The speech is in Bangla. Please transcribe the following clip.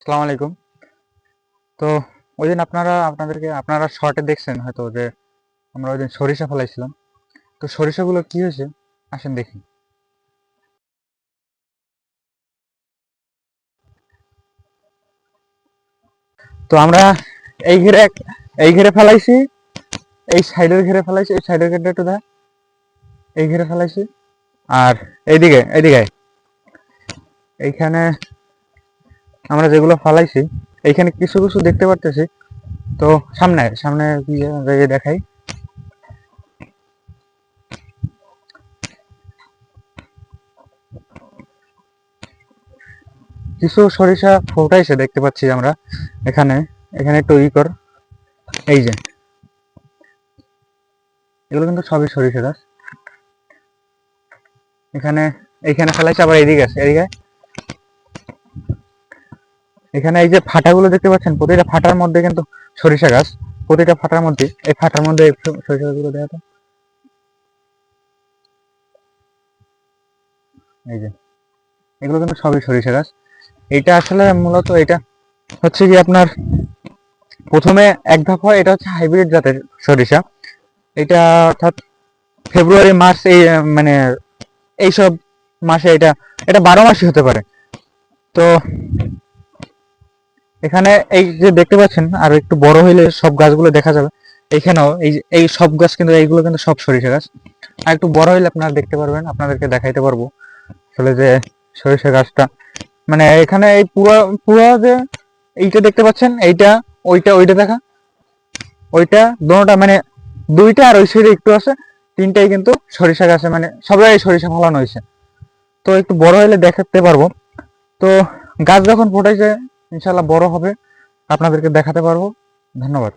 আসসালামু আলাইকুম। তো ওইদিন আপনারা শর্টে দেখছেন হয়তো যে আমরা ওইদিন সরিষা ফলাইছিলাম। তো সরিষাগুলো কি হয়েছে আসেন দেখি। তো আমরা এই ঘিরে এই ঘিরে ফেলাইছি, এই সাইডের ঘিরে ফেলাইছি, এই সাইডের ঘিরে একটু দেখ, এই ঘিরে ফেলাইছি। আর এইদিকে এইখানে আমরা যেগুলো ফালাইছি, এইখানে কিছু কিছু দেখতে পারতেছি। তো সামনে সামনে গিয়ে দেখাই। কিছু সরিষা ফোটাইছে দেখতে পাচ্ছি আমরা। এখানে এখানে একটু কর, এই যে এগুলো কিন্তু সবই সরিষা গাছ। এখানে এইখানে ফেলাইছে, আবার এদিকে আছে, এদিকে এখানে এই যে ফাটাগুলো দেখতে পাচ্ছেন, প্রতিটা ফাটার মধ্যে কিন্তু সরিষা গাছ। প্রতিটা ফাটার মধ্যে, এই ফাটার মধ্যে সরিষা গাছগুলো দেখা তো, এই যে এগুলো কিন্তু সবই সরিষা গাছ। এটা আসলে মূলত এটা হচ্ছে কি আপনার প্রথমে এক ধাপ হয়, এটা হচ্ছে হাইব্রিড জাতের সরিষা। এটা অর্থাৎ ফেব্রুয়ারি মার্চ এই মানে এইসব মাসে এটা এটা 12 মাসই হতে পারে। তো এখানে এই যে দেখতে পাচ্ছেন, আর একটু বড় হইলে সব গাছগুলো দেখা যাবে। এইখানেও এই সব গাছ কিন্তু এইগুলো কিন্তু সব সরিষা গাছ। আর একটু বড় হইলে আপনারা দেখতে পারবেন, আপনাদেরকে দেখাইতে পারবো আসলে যে সরিষা গাছটা মানে এখানে এই পুরো পুরো যে এইটা দেখতে পাচ্ছেন, এইটা ওইটা দেখা, ওইটা দোনোটা মানে দুইটা, আর ওই সাইডে একটু আছে, তিনটাই কিন্তু সরিষা গাছে মানে সবাই সরিষা ফলানো হয়েছে। তো একটু বড় হইলে দেখাতে পারবো। তো গাছ যখন ফোটাইছে ইনশাল্লাহ বড় হবে, আপনাদেরকে দেখাতে পারবো। ধন্যবাদ।